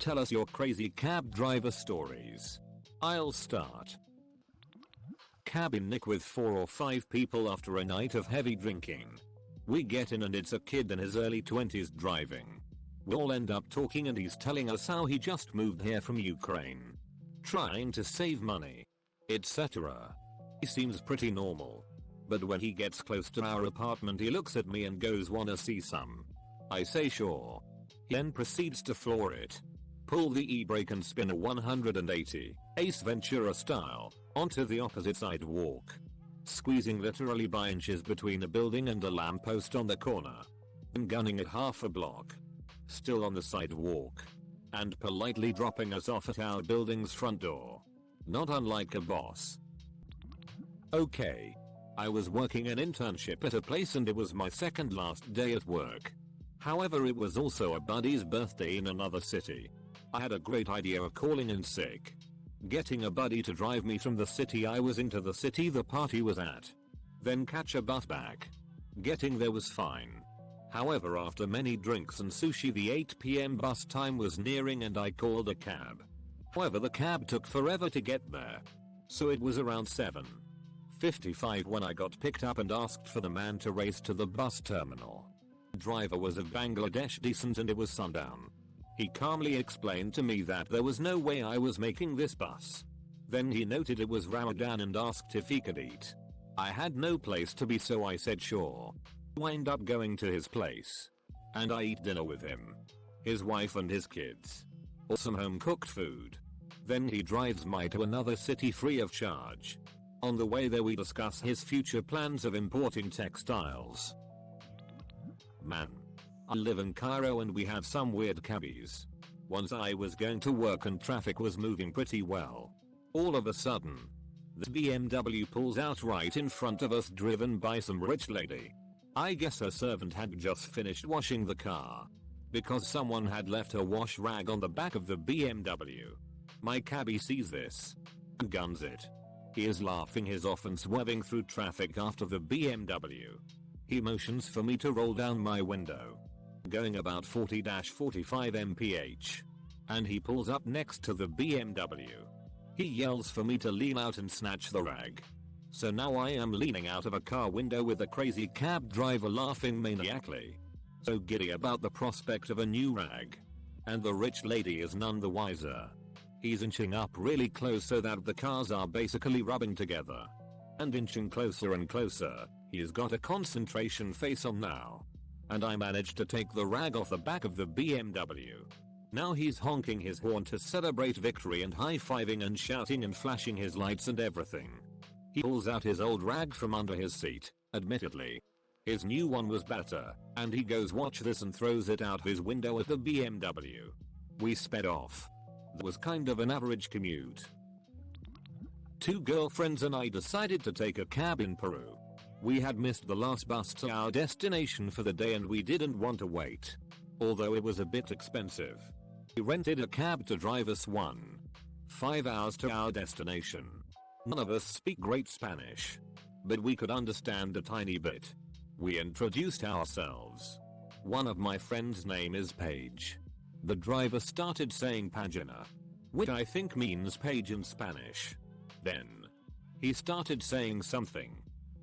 Tell us your crazy cab driver stories. I'll start. Cabin Nick with 4 or 5 people after a night of heavy drinking. We get in and it's a kid in his early 20s driving. We all end up talking and he's telling us how he just moved here from Ukraine, trying to save money, etc. He seems pretty normal. But when he gets close to our apartment he looks at me and goes, "Wanna see some?" I say sure. He then proceeds to floor it, pull the e-brake and spin a 180, Ace Ventura style, onto the opposite sidewalk, squeezing literally by inches between a building and a lamppost on the corner, and gunning at half a block, still on the sidewalk, and politely dropping us off at our building's front door. Not unlike a boss. Okay. I was working an internship at a place and it was my second last day at work. However, it was also a buddy's birthday in another city. I had a great idea of calling in sick, getting a buddy to drive me from the city I was in to the city the party was at, then catch a bus back. Getting there was fine. However, after many drinks and sushi, the 8 PM bus time was nearing and I called a cab. However, the cab took forever to get there, so it was around 7:55 when I got picked up and asked for the man to race to the bus terminal. The driver was of Bangladesh descent and it was sundown. He calmly explained to me that there was no way I was making this bus. Then he noted it was Ramadan and asked if he could eat. I had no place to be, so I said sure. Wind up going to his place, and I eat dinner with him, his wife and his kids. Awesome home cooked food. Then he drives me to another city free of charge. On the way there we discuss his future plans of importing textiles. Man. I live in Cairo and we have some weird cabbies. Once I was going to work and traffic was moving pretty well. All of a sudden, the BMW pulls out right in front of us, driven by some rich lady. I guess her servant had just finished washing the car, because someone had left her wash rag on the back of the BMW. My cabbie sees this and guns it. He is laughing his off and swerving through traffic after the BMW. He motions for me to roll down my window, going about 40-45 mph, and he pulls up next to the BMW. He yells for me to lean out and snatch the rag. So now I am leaning out of a car window with a crazy cab driver laughing maniacally, so giddy about the prospect of a new rag. And the rich lady is none the wiser. He's inching up really close so that the cars are basically rubbing together. And inching closer and closer, he's got a concentration face on now. And I managed to take the rag off the back of the BMW. Now he's honking his horn to celebrate victory and high-fiving and shouting and flashing his lights and everything. He pulls out his old rag from under his seat, admittedly. His new one was better, and he goes, "Watch this," and throws it out his window at the BMW. We sped off. That was kind of an average commute. 2 girlfriends and I decided to take a cab in Peru. We had missed the last bus to our destination for the day and we didn't want to wait, although it was a bit expensive. We rented a cab to drive us 1.5 hours to our destination. None of us speak great Spanish, but we could understand a tiny bit. We introduced ourselves. One of my friends' name is Paige. The driver started saying Pagina, which I think means page in Spanish. Then he started saying something,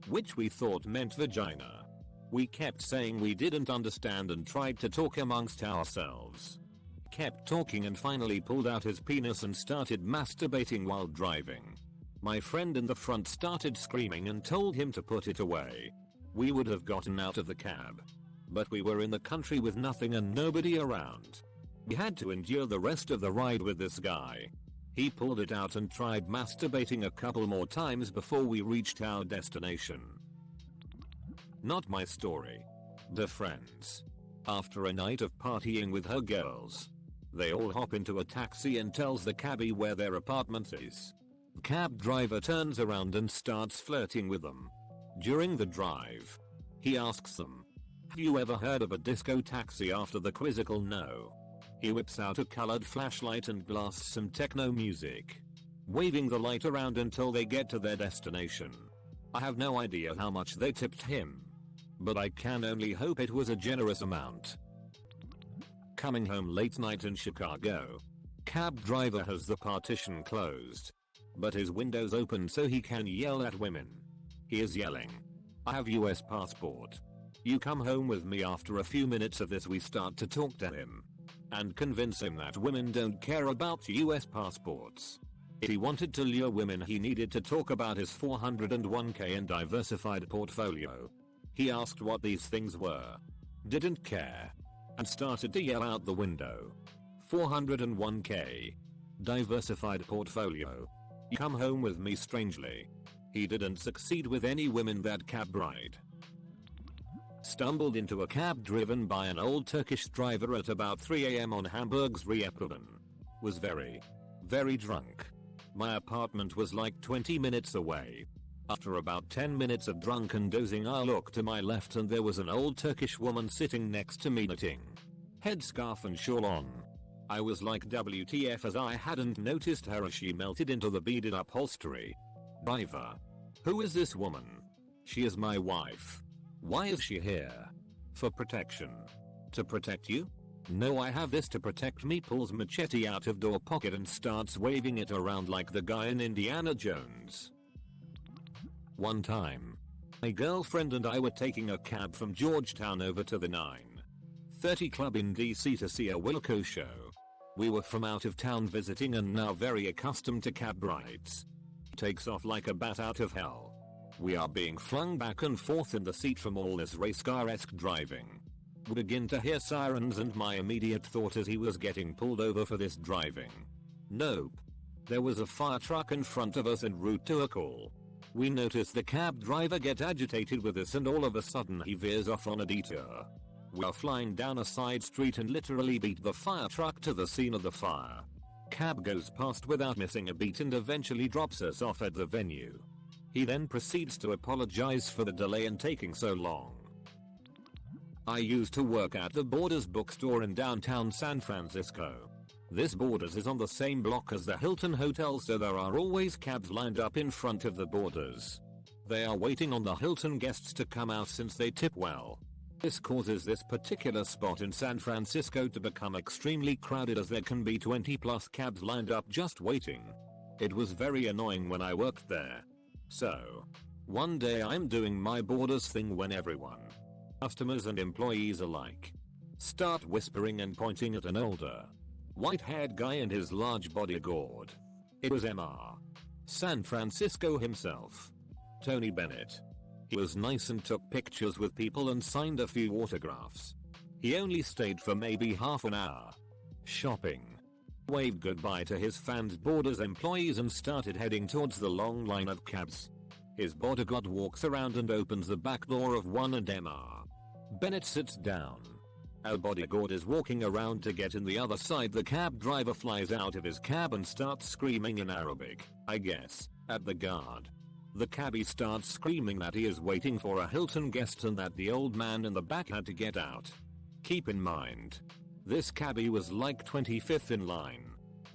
which we thought meant vagina. We kept saying we didn't understand and tried to talk amongst ourselves. Kept talking and finally pulled out his penis and started masturbating while driving. My friend in the front started screaming and told him to put it away. We would have gotten out of the cab, but we were in the country with nothing and nobody around. We had to endure the rest of the ride with this guy. He pulled it out and tried masturbating a couple more times before we reached our destination. Not my story. The friends. After a night of partying with her girls, they all hop into a taxi and tells the cabbie where their apartment is. The cab driver turns around and starts flirting with them. During the drive, he asks them, "Have you ever heard of a disco taxi?" After the quizzical no, he whips out a colored flashlight and blasts some techno music, waving the light around until they get to their destination. I have no idea how much they tipped him, but I can only hope it was a generous amount. Coming home late night in Chicago, Cab driver has the partition closed, but his windows open so he can yell at women. He is yelling, "I have US passport. You come home with me." After a few minutes of this, we start to talk to him and convince him that women don't care about US passports. If he wanted to lure women, he needed to talk about his 401k and diversified portfolio. He asked what these things were, didn't care, and started to yell out the window. 401k. Diversified portfolio. You come home with me. Strangely, he didn't succeed with any women that cab ride. Stumbled into a cab driven by an old Turkish driver at about 3 AM on Hamburg's Reeperbahn. Was very drunk. My apartment was like 20 minutes away. After about 10 minutes of drunken dozing, I looked to my left and there was an old Turkish woman sitting next to me, knitting, headscarf and shawl on. I was like, WTF, as I hadn't noticed her as she melted into the beaded upholstery. Driver. Who is this woman? She is my wife. Why is she here? For protection. To protect you? No, I have this to protect me. Pulls machete out of door pocket and starts waving it around like the guy in Indiana Jones. One time, my girlfriend and I were taking a cab from Georgetown over to the 9:30 club in DC to see a Wilco show. We were from out of town visiting and now very accustomed to cab rides. Takes off like a bat out of hell. We are being flung back and forth in the seat from all this race car-esque driving. We begin to hear sirens and my immediate thought is he was getting pulled over for this driving. Nope. There was a fire truck in front of us en route to a call. We notice the cab driver get agitated with us and all of a sudden he veers off on a detour. We are flying down a side street and literally beat the fire truck to the scene of the fire. Cab goes past without missing a beat and eventually drops us off at the venue. He then proceeds to apologize for the delay and taking so long. I used to work at the Borders bookstore in downtown San Francisco. This Borders is on the same block as the Hilton Hotel, so there are always cabs lined up in front of the Borders. They are waiting on the Hilton guests to come out since they tip well. This causes this particular spot in San Francisco to become extremely crowded as there can be 20+ cabs lined up just waiting. It was very annoying when I worked there. So, one day I'm doing my Borders thing when everyone, customers and employees alike, start whispering and pointing at an older, white-haired guy and his large bodyguard. It was Mr. San Francisco himself, Tony Bennett. He was nice and took pictures with people and signed a few autographs. He only stayed for maybe half an hour. Shopping. Waved goodbye to his fans, Borders employees, and started heading towards the long line of cabs. His bodyguard walks around and opens the back door of one and Mr. Bennett sits down. Our bodyguard is walking around to get in the other side. The cab driver flies out of his cab and starts screaming in Arabic, I guess, at the guard. The cabbie starts screaming that he is waiting for a Hilton guest and that the old man in the back had to get out. Keep in mind, this cabbie was like 25th in line.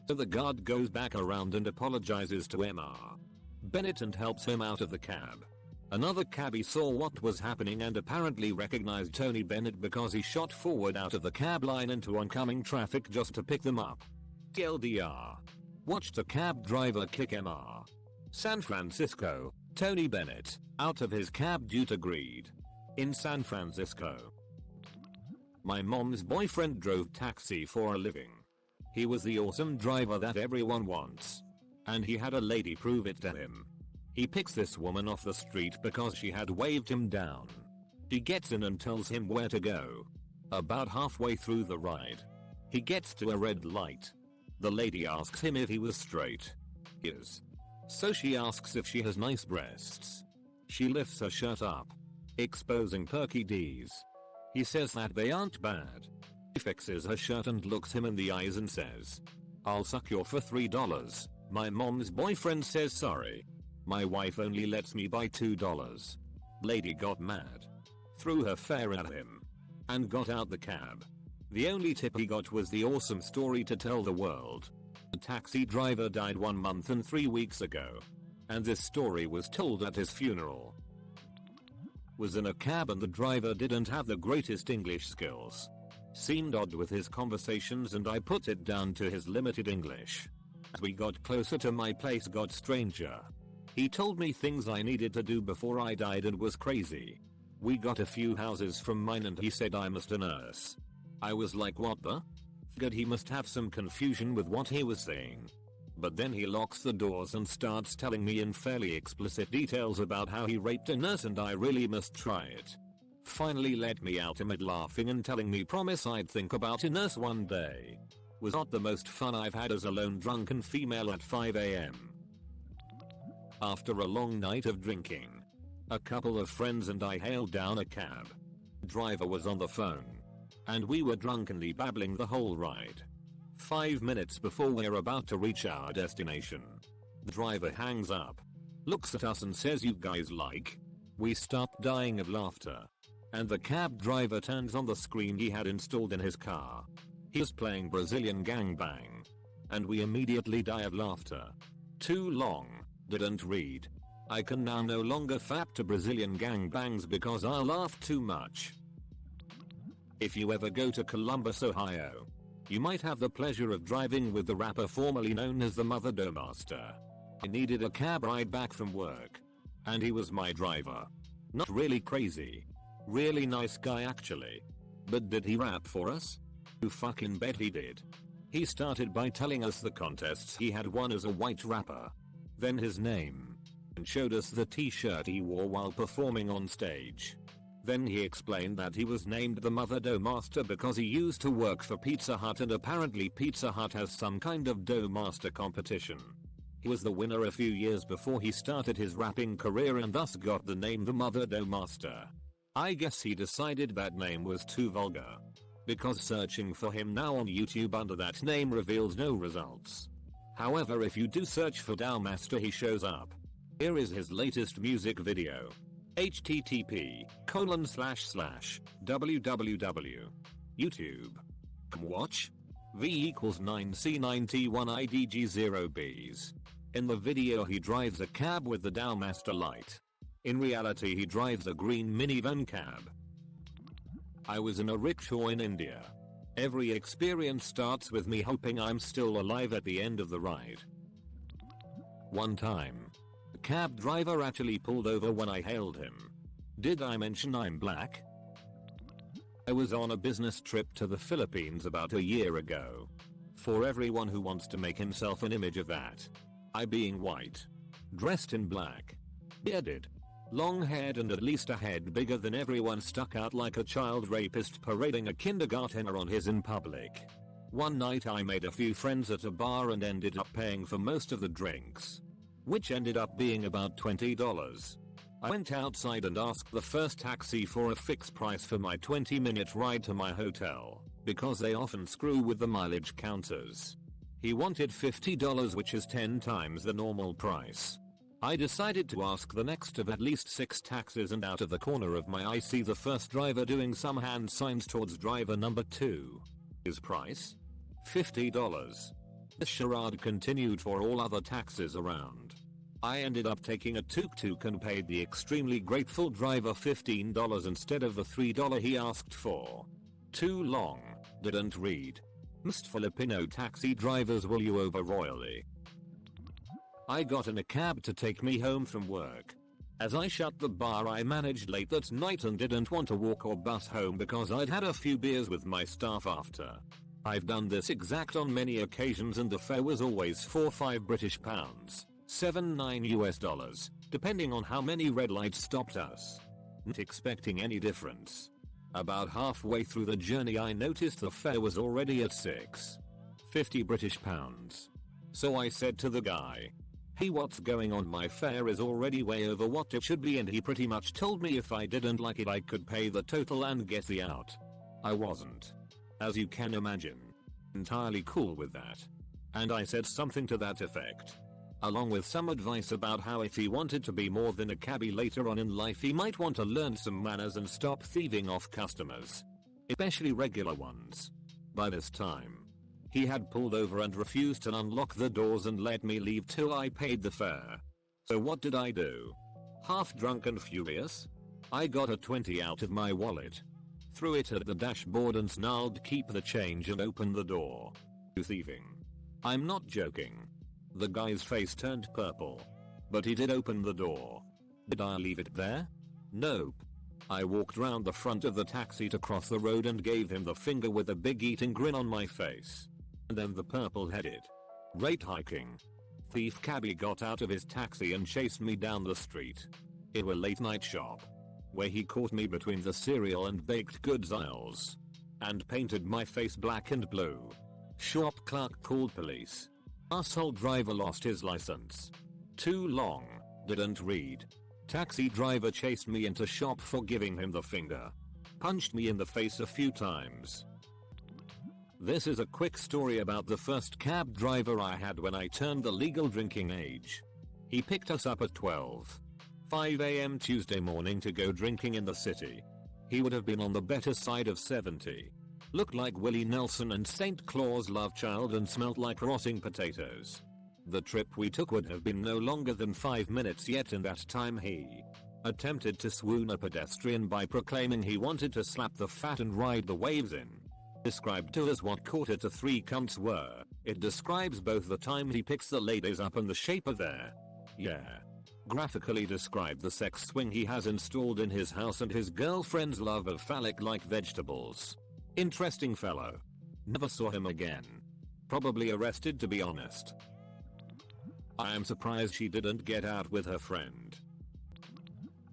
So the guard goes back around and apologizes to Mr. Bennett and helps him out of the cab. Another cabbie saw what was happening and apparently recognized Tony Bennett because he shot forward out of the cab line into oncoming traffic just to pick them up. TLDR. Watched a cab driver kick Mr. San Francisco, Tony Bennett, out of his cab due to greed. In San Francisco. My mom's boyfriend drove taxi for a living. He was the awesome driver that everyone wants. And he had a lady prove it to him. He picks this woman off the street because she had waved him down. She gets in and tells him where to go. About halfway through the ride, he gets to a red light. The lady asks him if he was straight. He is. So she asks if she has nice breasts. She lifts her shirt up, exposing perky D's. He says that they aren't bad. She fixes her shirt and looks him in the eyes and says, "I'll suck your for $3. My mom's boyfriend says sorry. My wife only lets me buy $2. Lady got mad, threw her fare at him, and got out the cab. The only tip he got was the awesome story to tell the world. The taxi driver died 1 month and 3 weeks ago. And this story was told at his funeral. Was in a cab and the driver didn't have the greatest English skills. Seemed odd with his conversations and I put it down to his limited English. As we got closer to my place got stranger. He told me things I needed to do before I died and was crazy. We got a few houses from mine and he said I must a nurse. I was like what the? Good, he must have some confusion with what he was saying. But then he locks the doors and starts telling me in fairly explicit details about how he raped a nurse and I really must try it. Finally let me out amid laughing and telling me promise I'd think about a nurse one day. Was not the most fun I've had as a lone drunken female at 5 AM. After a long night of drinking, a couple of friends and I hailed down a cab. Driver was on the phone. And we were drunkenly babbling the whole ride. 5 minutes before we're about to reach our destination, the driver hangs up, looks at us and says you guys like? We stopped dying of laughter. And the cab driver turns on the screen he had installed in his car. He's playing Brazilian Gangbang. And we immediately die of laughter. Too long, didn't read. I can now no longer fap to Brazilian gangbangs because I laughed too much. If you ever go to Columbus, Ohio, you might have the pleasure of driving with the rapper formerly known as the Mother Doughmaster. I needed a cab ride back from work. And he was my driver. Not really crazy. Really nice guy actually. But did he rap for us? You fucking bet he did. He started by telling us the contests he had won as a white rapper. Then his name. And showed us the t-shirt he wore while performing on stage. Then he explained that he was named the Mother Dough Master because he used to work for Pizza Hut and apparently Pizza Hut has some kind of Dough Master competition. He was the winner a few years before he started his rapping career and thus got the name the Mother Dough Master. I guess he decided that name was too vulgar. Because searching for him now on YouTube under that name reveals no results. However, if you do search for Dough Master he shows up. Here is his latest music video. http://www. YouTube. Come watch. V equals 9C91IDG0Bs. In the video he drives a cab with the Dough Master light. In reality he drives a green minivan cab. I was in a rickshaw in India. Every experience starts with me hoping I'm still alive at the end of the ride. One time, the cab driver actually pulled over when I hailed him. Did I mention I'm black? I was on a business trip to the Philippines about a year ago. For everyone who wants to make himself an image of that. I being white. Dressed in black. Bearded. Long-haired and at least a head bigger than everyone, stuck out like a child rapist parading a kindergartner on his in public. One night I made a few friends at a bar and ended up paying for most of the drinks. Which ended up being about $20. I went outside and asked the first taxi for a fixed price for my 20-minute ride to my hotel, because they often screw with the mileage counters. He wanted $50, which is 10 times the normal price. I decided to ask the next of at least 6 taxis, and out of the corner of my eye see the first driver doing some hand signs towards driver number 2. His price? $50. This charade continued for all other taxis around. I ended up taking a tuk-tuk and paid the extremely grateful driver $15 instead of the $3 he asked for. Too long, didn't read. Most Filipino taxi drivers will you over royally. I got in a cab to take me home from work. As I shut the bar I managed late that night and didn't want to walk or bus home because I'd had a few beers with my staff after. I've done this exact on many occasions and the fare was always £4-5, $7-9 depending on how many red lights stopped us. Not expecting any difference. About halfway through the journey I noticed the fare was already at £6.50. So I said to the guy, "Hey, what's going on? My fare is already way over what it should be," and he pretty much told me if I didn't like it I could pay the total and get the out. I wasn't, as you can imagine, entirely cool with that. And I said something to that effect, along with some advice about how if he wanted to be more than a cabbie later on in life he might want to learn some manners and stop thieving off customers. Especially regular ones. By this time, he had pulled over and refused to unlock the doors and let me leave till I paid the fare. So what did I do? Half drunk and furious? I got a 20 out of my wallet. threw it at the dashboard and snarled, "Keep the change and open the door. You thieving." I'm not joking. The guy's face turned purple. But he did open the door. Did I leave it there? Nope. I walked round the front of the taxi to cross the road and gave him the finger with a big eating grin on my face. And then the purple-headed, rate hiking thief cabbie got out of his taxi and chased me down the street. In a late night shop, where he caught me between the cereal and baked goods aisles, and painted my face black and blue. Shop clerk called police. Asshole driver lost his license. Too long, didn't read. Taxi driver chased me into shop for giving him the finger. Punched me in the face a few times. This is a quick story about the first cab driver I had when I turned the legal drinking age. He picked us up at 12:05 a.m. Tuesday morning to go drinking in the city. He would have been on the better side of 70. Looked like Willie Nelson and St. Claus love child and smelt like rotting potatoes. The trip we took would have been no longer than 5 minutes, yet in that time he attempted to swoon a pedestrian by proclaiming he wanted to slap the fat and ride the waves in. Described to us what quarter to three cunts were. It describes both the time he picks the ladies up and the shape of their graphically described the sex swing he has installed in his house and his girlfriend's love of phallic-like vegetables. Interesting fellow. Never saw him again. Probably arrested, to be honest. I am surprised she didn't get out with her friend.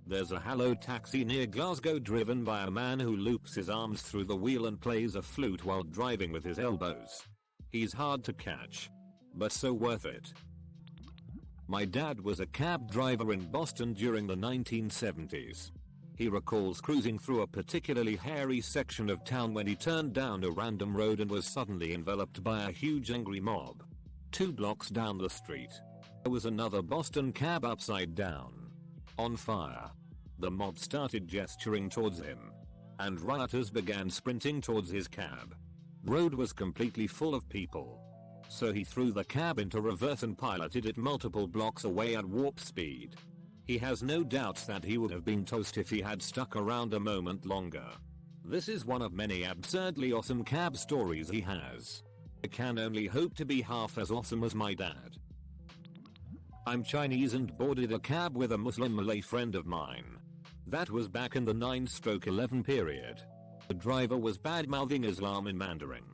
There's a Hello taxi near Glasgow driven by a man who loops his arms through the wheel and plays a flute while driving with his elbows. He's hard to catch, but so worth it. My dad was a cab driver in Boston during the 1970s. He recalls cruising through a particularly hairy section of town when he turned down a random road and was suddenly enveloped by a huge angry mob. 2 blocks down the street, there was another Boston cab upside down, on fire. The mob started gesturing towards him, and rioters began sprinting towards his cab. Road was completely full of people, so he threw the cab into reverse and piloted it multiple blocks away at warp speed. He has no doubts that he would have been toast if he had stuck around a moment longer. This is one of many absurdly awesome cab stories he has. I can only hope to be half as awesome as my dad. I'm Chinese and boarded a cab with a Muslim Malay friend of mine. That was back in the 9/11 period. The driver was bad-mouthing Islam in Mandarin.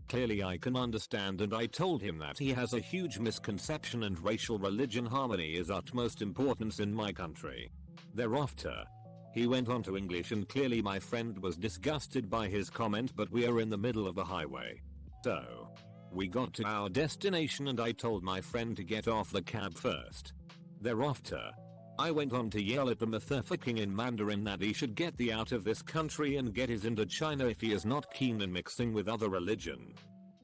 Clearly I can understand, and I told him that he has a huge misconception and racial religion harmony is utmost importance in my country. Thereafter, he went on to English and clearly my friend was disgusted by his comment, but we are in the middle of the highway. So, we got to our destination and I told my friend to get off the cab first. Thereafter, I went on to yell at the motherfucking in Mandarin that he should get the out of this country and get his into China if he is not keen in mixing with other religion.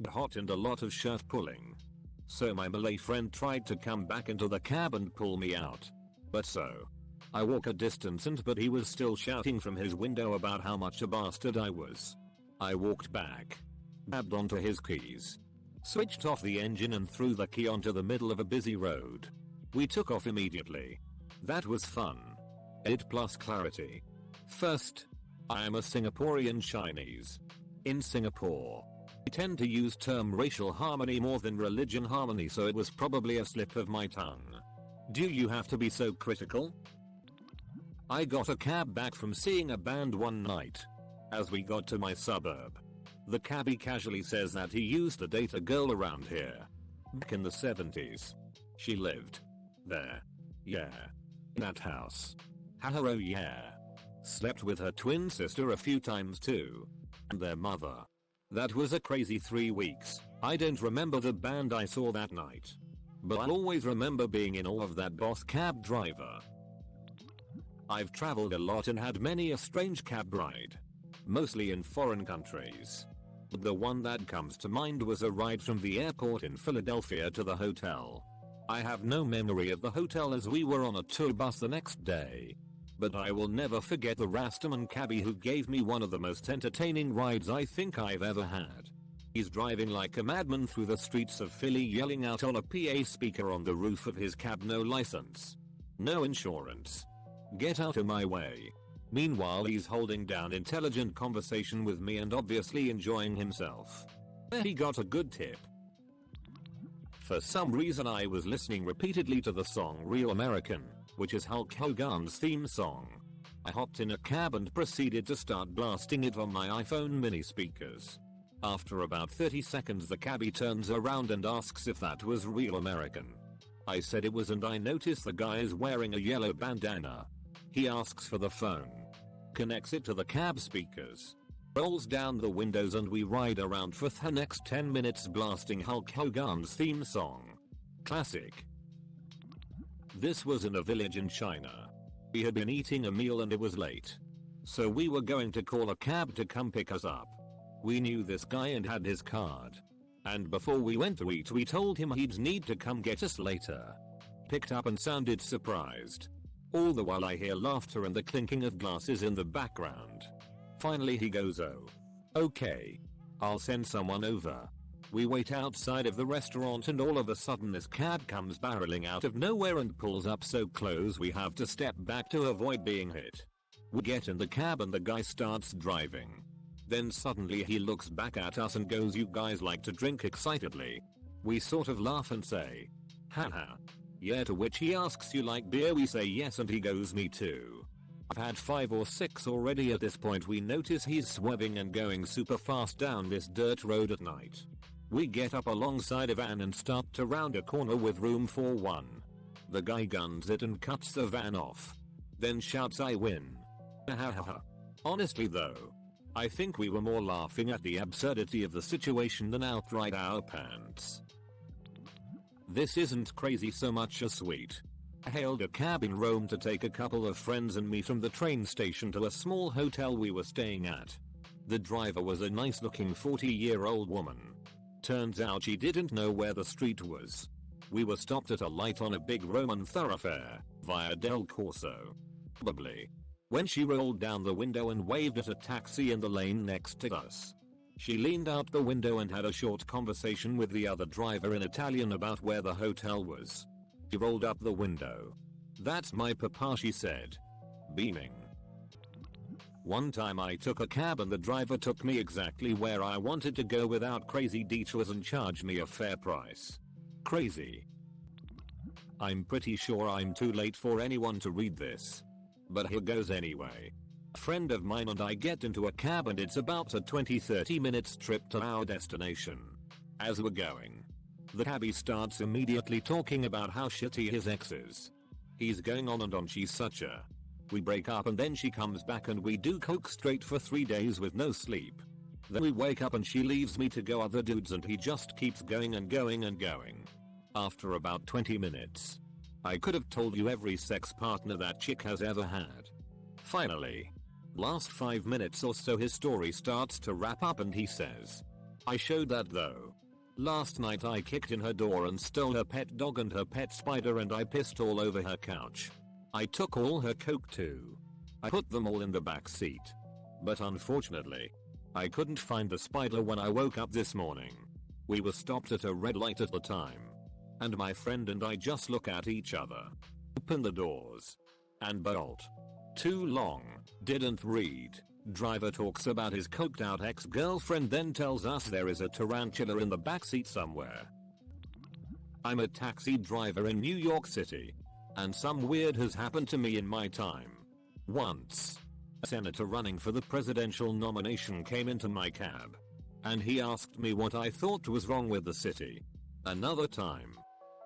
Hot and a lot of shirt pulling. So my Malay friend tried to come back into the cab and pull me out. But so, I walk a distance but he was still shouting from his window about how much a bastard I was. I walked back, grabbed onto his keys, switched off the engine and threw the key onto the middle of a busy road. We took off immediately. That was fun. It plus clarity. First, I am a Singaporean Chinese. In Singapore, we tend to use term racial harmony more than religion harmony, so it was probably a slip of my tongue. Do you have to be so critical? I got a cab back from seeing a band one night. As we got to my suburb, the cabbie casually says that he used to date a girl around here. Back in the 70s. She lived there. Yeah. That house. Hello, yeah. Slept with her twin sister a few times too. And their mother. That was a crazy 3 weeks. I don't remember the band I saw that night, but I'll always remember being in awe of that boss cab driver. I've traveled a lot and had many a strange cab ride. Mostly in foreign countries. But the one that comes to mind was a ride from the airport in Philadelphia to the hotel. I have no memory of the hotel as we were on a tour bus the next day. But I will never forget the Rastaman cabbie who gave me one of the most entertaining rides I think I've ever had. He's driving like a madman through the streets of Philly yelling out on a PA speaker on the roof of his cab, "No license. No insurance. Get out of my way." Meanwhile he's holding down intelligent conversation with me and obviously enjoying himself. He got a good tip. For some reason I was listening repeatedly to the song Real American, which is Hulk Hogan's theme song. I hopped in a cab and proceeded to start blasting it on my iPhone mini speakers. After about 30 seconds the cabbie turns around and asks if that was Real American. I said it was and I notice the guy is wearing a yellow bandana. He asks for the phone. Connects it to the cab speakers. Rolls down the windows and we ride around for the next 10 minutes blasting Hulk Hogan's theme song. Classic. This was in a village in China. We had been eating a meal and it was late. So we were going to call a cab to come pick us up. We knew this guy and had his card. And before we went to eat we told him he'd need to come get us later. Picked up and sounded surprised. All the while I hear laughter and the clinking of glasses in the background. Finally he goes, "Oh. Okay. I'll send someone over." We wait outside of the restaurant and all of a sudden this cab comes barreling out of nowhere and pulls up so close we have to step back to avoid being hit. We get in the cab and the guy starts driving. Then suddenly he looks back at us and goes, "You guys like to drink?" excitedly. We sort of laugh and say, "Haha. Yeah," to which he asks, "You like beer?" We say yes and he goes, "Me too." I've had 5 or 6 already. At this point we notice he's swerving and going super fast down this dirt road at night. We get up alongside a van and start to round a corner with room for one. The guy guns it and cuts the van off. Then shouts, "I win." Hahaha. Honestly though, I think we were more laughing at the absurdity of the situation than outright our pants. This isn't crazy so much as sweet. I hailed a cab in Rome to take a couple of friends and me from the train station to a small hotel we were staying at. The driver was a nice looking 40-year-old woman. Turns out she didn't know where the street was. We were stopped at a light on a big Roman thoroughfare, Via del Corso. Probably. When she rolled down the window and waved at a taxi in the lane next to us. She leaned out the window and had a short conversation with the other driver in Italian about where the hotel was. She rolled up the window. "That's my papa," she said, beaming. One time I took a cab and the driver took me exactly where I wanted to go without crazy detours and charged me a fair price. Crazy. I'm pretty sure I'm too late for anyone to read this. But here goes anyway. A friend of mine and I get into a cab and it's about a 20-30 minutes trip to our destination. As we're going, the cabbie starts immediately talking about how shitty his ex is. He's going on and on, she's such a... We break up and then she comes back and we do coke straight for 3 days with no sleep. Then we wake up and she leaves me to go other dudes and he just keeps going and going and going. After about 20 minutes, I could have told you every sex partner that chick has ever had. Finally, last 5 minutes or so his story starts to wrap up and he says, "I showed that though. Last night I kicked in her door and stole her pet dog and her pet spider and I pissed all over her couch. I took all her coke too. I put them all in the back seat. But unfortunately, I couldn't find the spider when I woke up this morning. We were stopped at a red light at the time. And my friend and I just look at each other. Open the doors. And bolt. Too long. Didn't read. Driver talks about his coked out ex-girlfriend, then tells us there is a tarantula in the backseat somewhere. I'm a taxi driver in New York City. And some weird has happened to me in my time. Once, a senator running for the presidential nomination came into my cab. And he asked me what I thought was wrong with the city. Another time,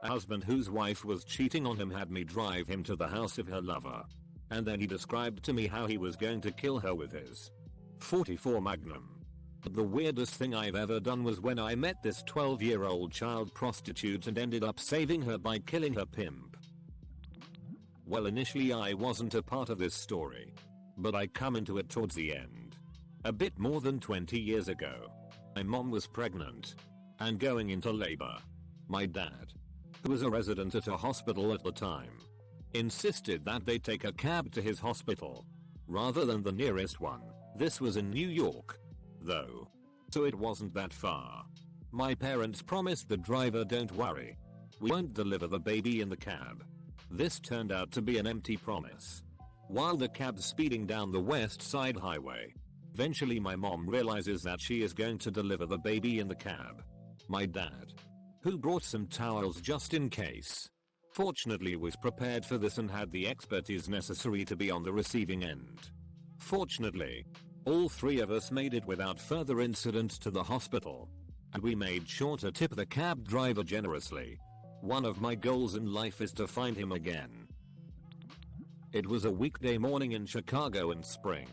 a husband whose wife was cheating on him had me drive him to the house of her lover. And then he described to me how he was going to kill her with his .44 Magnum. But the weirdest thing I've ever done was when I met this 12-year-old child prostitute and ended up saving her by killing her pimp. Well, initially I wasn't a part of this story. But I come into it towards the end. A bit more than 20 years ago. My mom was pregnant. And going into labor. My dad, who was a resident at a hospital at the time, insisted that they take a cab to his hospital, rather than the nearest one. This was in New York, though. So it wasn't that far. My parents promised the driver, "Don't worry. We won't deliver the baby in the cab." This turned out to be an empty promise. while the cab's speeding down the west side highway. Eventually my mom realizes that she is going to deliver the baby in the cab. My dad, who brought some towels just in case, fortunately was prepared for this and had the expertise necessary to be on the receiving end. Fortunately, all three of us made it without further incident to the hospital, and we made sure to tip the cab driver generously. One of my goals in life is to find him again. It was a weekday morning in Chicago in spring.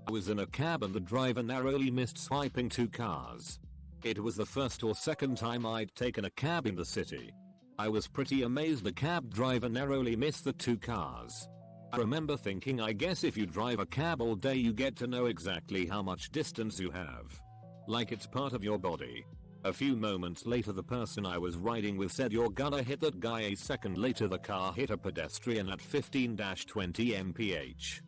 I was in a cab and the driver narrowly missed swiping two cars. It was the first or second time I'd taken a cab in the city. I was pretty amazed the cab driver narrowly missed the two cars. I remember thinking, I guess if you drive a cab all day you get to know exactly how much distance you have. Like it's part of your body. A few moments later the person I was riding with said, "You're gonna hit that guy." A second later the car hit a pedestrian at 15-20 mph.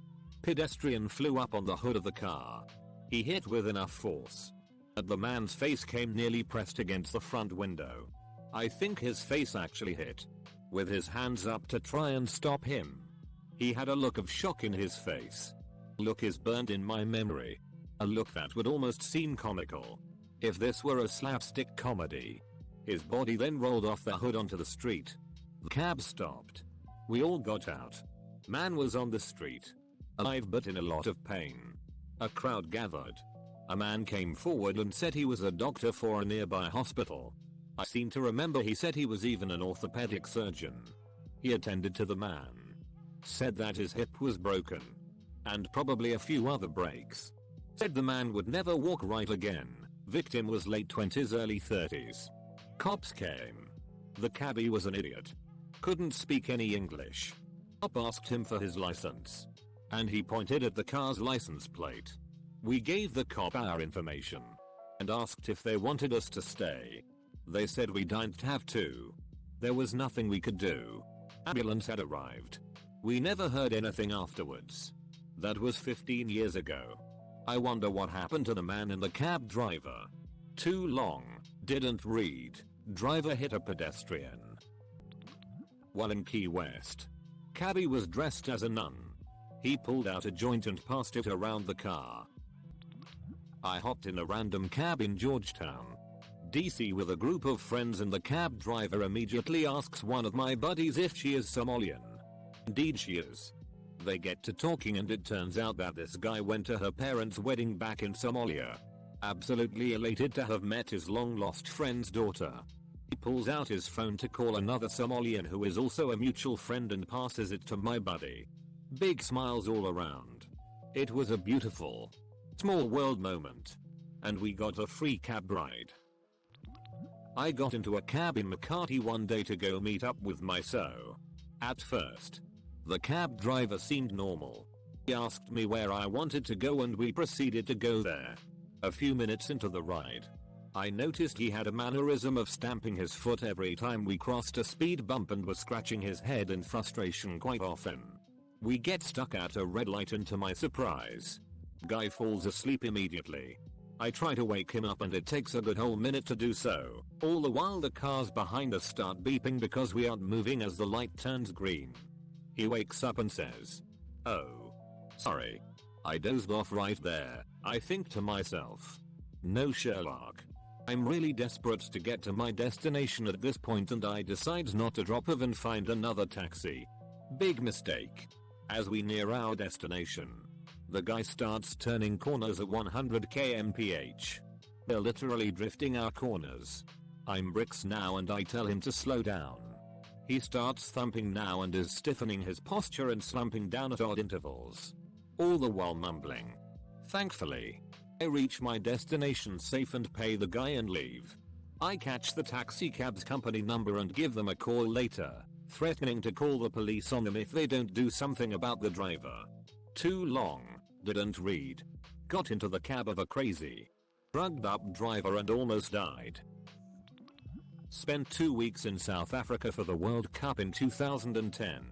Pedestrian flew up on the hood of the car. He hit with enough force that the man's face came nearly pressed against the front window. I think his face actually hit, with his hands up to try and stop him. He had a look of shock in his face. Look is burned in my memory. A look that would almost seem comical if this were a slapstick comedy. His body then rolled off the hood onto the street. The cab stopped. We all got out. Man was on the street, alive but in a lot of pain. A crowd gathered. A man came forward and said he was a doctor for a nearby hospital. I seem to remember he said he was even an orthopedic surgeon. He attended to the man, said that his hip was broken, and probably a few other breaks. Said the man would never walk right again. Victim was late 20s, early 30s. Cops came. The cabbie was an idiot. Couldn't speak any English. Cop asked him for his license, and he pointed at the car's license plate. We gave the cop our information and asked if they wanted us to stay. They said we didn't have to. There was nothing we could do. Ambulance had arrived. We never heard anything afterwards. That was 15 years ago. I wonder what happened to the man and the cab driver. Too long. Didn't read. Driver hit a pedestrian. While in Key West, cabbie was dressed as a nun. He pulled out a joint and passed it around the car. I hopped in a random cab in Georgetown, DC with a group of friends, and the cab driver immediately asks one of my buddies if she is Somalian. Indeed she is. They get to talking and it turns out that this guy went to her parents' wedding back in Somalia. Absolutely elated to have met his long lost friend's daughter. He pulls out his phone to call another Somalian who is also a mutual friend and passes it to my buddy. Big smiles all around. It was a beautiful, small world moment. And we got a free cab ride. I got into a cab in Makati one day to go meet up with my so. At first, the cab driver seemed normal. He asked me where I wanted to go and we proceeded to go there. A few minutes into the ride, I noticed he had a mannerism of stamping his foot every time we crossed a speed bump and was scratching his head in frustration quite often. We get stuck at a red light and to my surprise, guy falls asleep immediately. I try to wake him up and it takes a good whole minute to do so. All the while the cars behind us start beeping because we aren't moving as the light turns green. He wakes up and says, "Oh, sorry. I dozed off right there." I think to myself, no Sherlock. I'm really desperate to get to my destination at this point and I decide not to drop off and find another taxi. Big mistake. As we near our destination, the guy starts turning corners at 100 kmph. They're literally drifting our corners. I'm bricks now and I tell him to slow down. He starts thumping now and is stiffening his posture and slumping down at odd intervals, all the while mumbling. Thankfully, I reach my destination safe and pay the guy and leave. I catch the taxi cab's company number and give them a call later, threatening to call the police on them if they don't do something about the driver. Too long. Didn't read. Got into the cab of a crazy, drugged up driver and almost died. Spent 2 weeks in South Africa for the World Cup in 2010.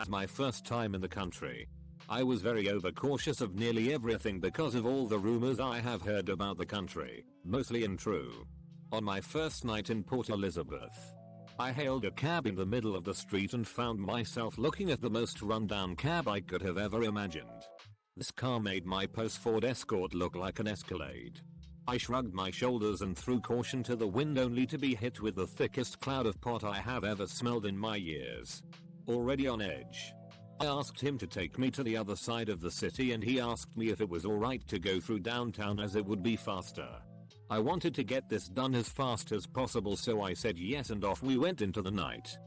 At my first time in the country, I was very overcautious of nearly everything because of all the rumors I have heard about the country, mostly untrue. On my first night in Port Elizabeth, I hailed a cab in the middle of the street and found myself looking at the most rundown cab I could have ever imagined. This car made my post Ford Escort look like an Escalade. I shrugged my shoulders and threw caution to the wind only to be hit with the thickest cloud of pot I have ever smelled in my years. Already on edge, I asked him to take me to the other side of the city and he asked me if it was alright to go through downtown as it would be faster. I wanted to get this done as fast as possible, so I said yes and off we went into the night.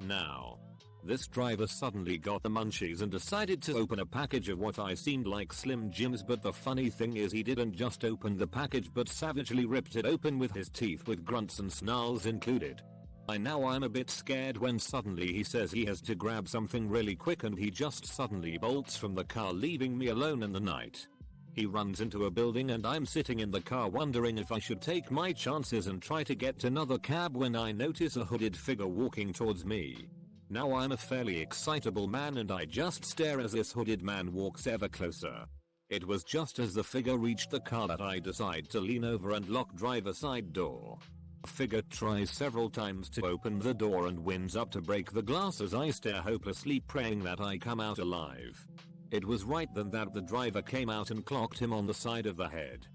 Now, this driver suddenly got the munchies and decided to open a package of what I seemed like Slim Jims, but the funny thing is he didn't just open the package but savagely ripped it open with his teeth, with grunts and snarls included. I'm a bit scared when suddenly he says he has to grab something really quick and he just suddenly bolts from the car, leaving me alone in the night. He runs into a building and I'm sitting in the car wondering if I should take my chances and try to get another cab when I notice a hooded figure walking towards me. Now I'm a fairly excitable man and I just stare as this hooded man walks ever closer. It was just as the figure reached the car that I decide to lean over and lock driver's side door. The figure tries several times to open the door and winds up to break the glass as I stare hopelessly, praying that I come out alive. It was right then that the driver came out and clocked him on the side of the head.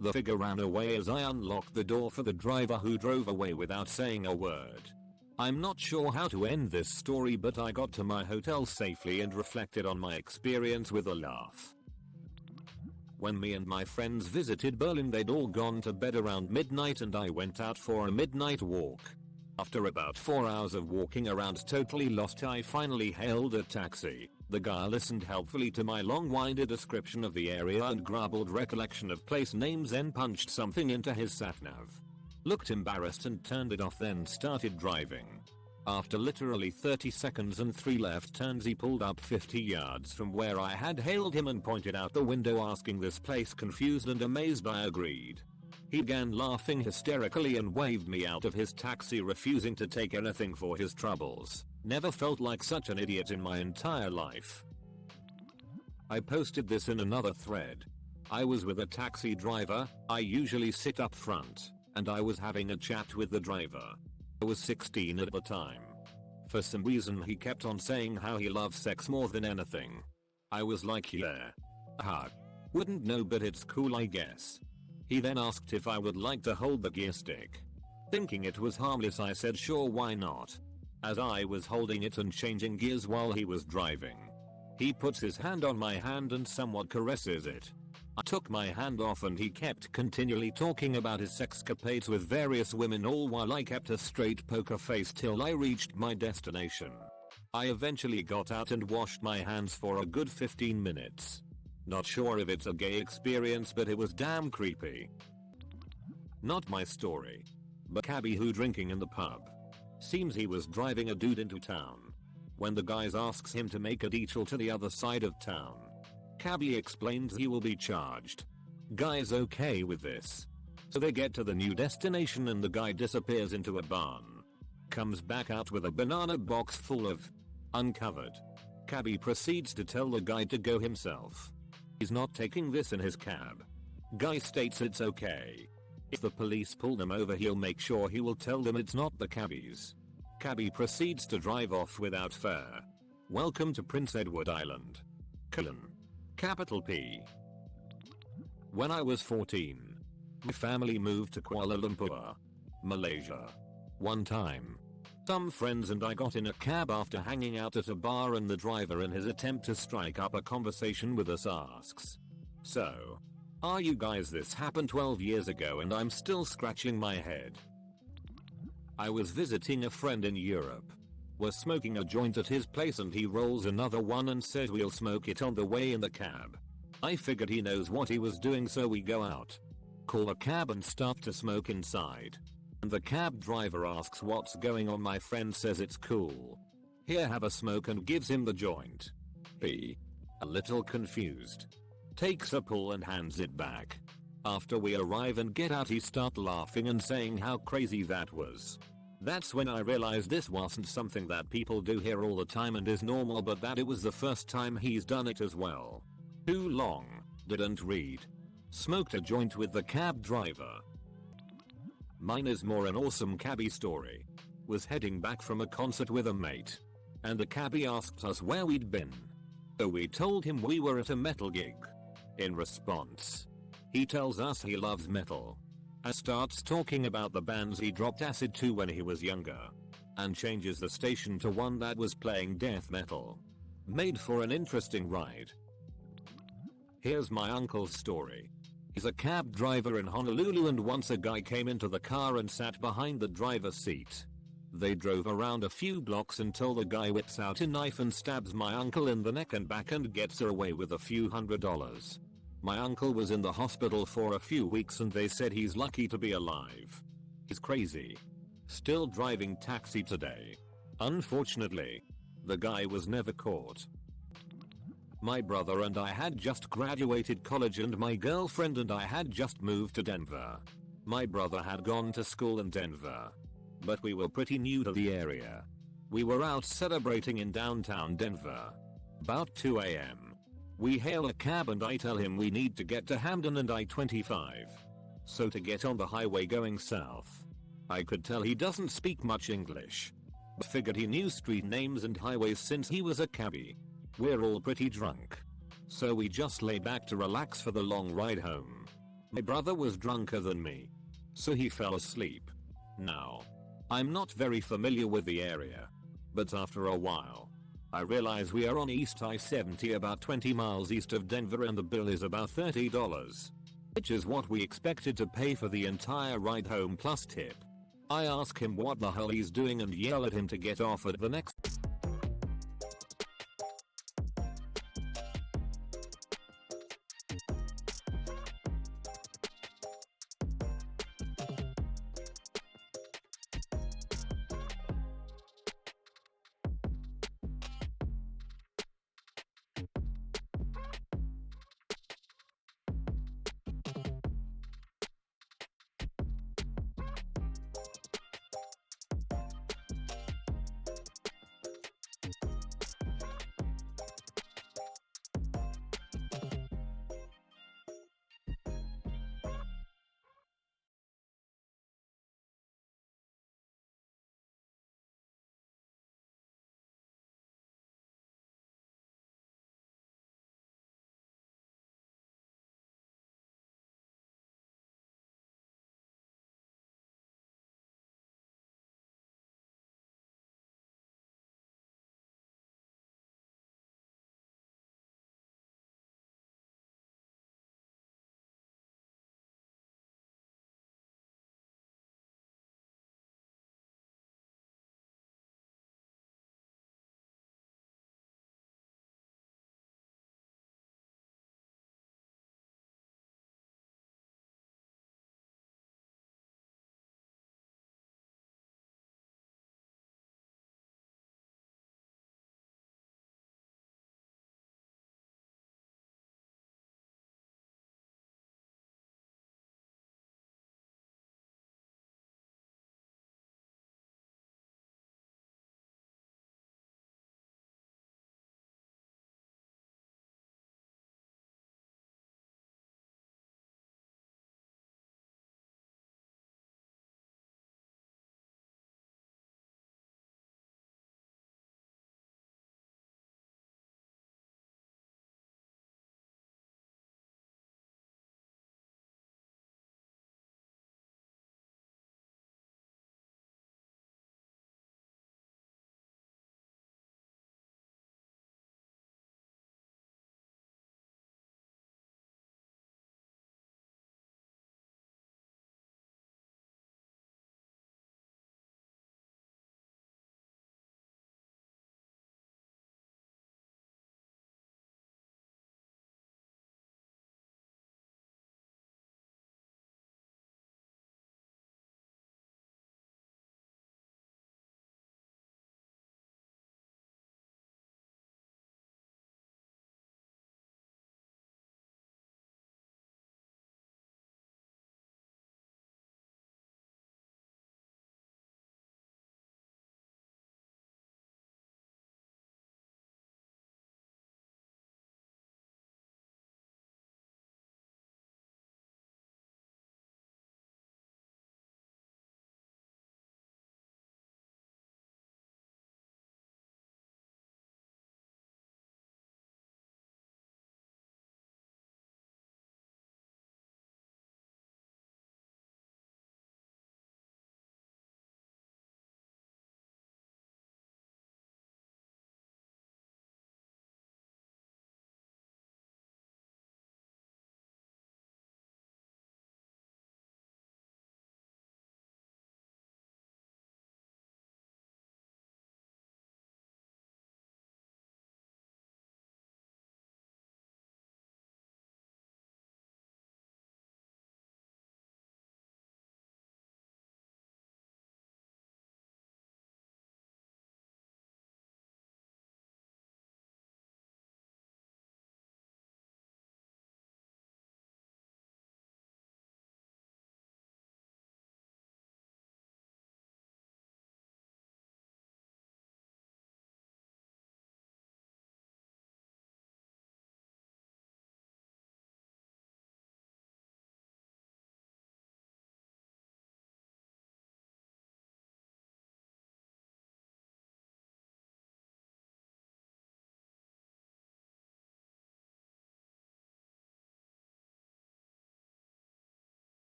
The figure ran away as I unlocked the door for the driver, who drove away without saying a word. I'm not sure how to end this story, but I got to my hotel safely and reflected on my experience with a laugh. When me and my friends visited Berlin, they'd all gone to bed around midnight and I went out for a midnight walk. After about 4 hours of walking around totally lost, I finally hailed a taxi. The guy listened helpfully to my long-winded description of the area and garbled recollection of place names, then punched something into his sat-nav. Looked embarrassed and turned it off, then started driving. After literally 30 seconds and 3 left turns, he pulled up 50 yards from where I had hailed him and pointed out the window asking this place. Confused and amazed, I agreed. He began laughing hysterically and waved me out of his taxi, refusing to take anything for his troubles. Never felt like such an idiot in my entire life. I posted this in another thread. I was with a taxi driver. I usually sit up front, and I was having a chat with the driver. I was 16 at the time. For some reason he kept on saying how he loves sex more than anything. I was like, yeah. Wouldn't know, but it's cool I guess. He then asked if I would like to hold the gear stick. Thinking it was harmless, I said sure, why not. As I was holding it and changing gears while he was driving, he puts his hand on my hand and somewhat caresses it. I took my hand off and he kept continually talking about his sexcapades with various women, all while I kept a straight poker face till I reached my destination. I eventually got out and washed my hands for a good 15 minutes. Not sure if it's a gay experience, but it was damn creepy. Not my story, but cabbie who drinking in the pub. Seems he was driving a dude into town. When the guys asks him to make a detour to the other side of town, cabbie explains he will be charged. Guy's okay with this. So they get to the new destination and the guy disappears into a barn. Comes back out with a banana box full of uncovered. Cabbie proceeds to tell the guy to go himself. He's not taking this in his cab. Guy states it's okay. If the police pull them over, he'll make sure he will tell them it's not the cabbies. Cabbie proceeds to drive off without fare. Welcome to Prince Edward Island. Capital P. When I was 14, my family moved to Kuala Lumpur, Malaysia. One time, some friends and I got in a cab after hanging out at a bar, and the driver, in his attempt to strike up a conversation with us, asks, "So, are you guys?" This happened 12 years ago and I'm still scratching my head. I was visiting a friend in Europe. We're smoking a joint at his place and he rolls another one and says we'll smoke it on the way in the cab. I figured he knows what he was doing, so we go out, call a cab and start to smoke inside. And the cab driver asks what's going on. My friend says it's cool. Here, have a smoke, and gives him the joint. P. A little confused, takes a pull and hands it back. After we arrive and get out, he starts laughing and saying how crazy that was. That's when I realized this wasn't something that people do here all the time and is normal, but that it was the first time he's done it as well. Too long, didn't read. Smoked a joint with the cab driver. Mine is more an awesome cabbie story. Was heading back from a concert with a mate. And the cabbie asked us where we'd been. So we told him we were at a metal gig. In response, he tells us he loves metal. And starts talking about the bands he dropped acid to when he was younger. And changes the station to one that was playing death metal. Made for an interesting ride. Here's my uncle's story. He's a cab driver in Honolulu, and once a guy came into the car and sat behind the driver's seat. They drove around a few blocks until the guy whips out a knife and stabs my uncle in the neck and back and gets away with a few $100s. My uncle was in the hospital for a few weeks and they said he's lucky to be alive. He's crazy. Still driving taxi today. Unfortunately, the guy was never caught. My brother and I had just graduated college and my girlfriend and I had just moved to Denver. My brother had gone to school in Denver, but we were pretty new to the area. We were out celebrating in downtown Denver. About 2 a.m. We hail a cab and I tell him we need to get to Hamden and I-25. So to get on the highway going south. I could tell he doesn't speak much English, but figured he knew street names and highways since he was a cabbie. We're all pretty drunk, so we just lay back to relax for the long ride home. My brother was drunker than me, so he fell asleep. Now, I'm not very familiar with the area, but after a while, I realize we are on East I-70 about 20 miles east of Denver and the bill is about $30, which is what we expected to pay for the entire ride home plus tip. I ask him what the hell he's doing and yell at him to get off at the next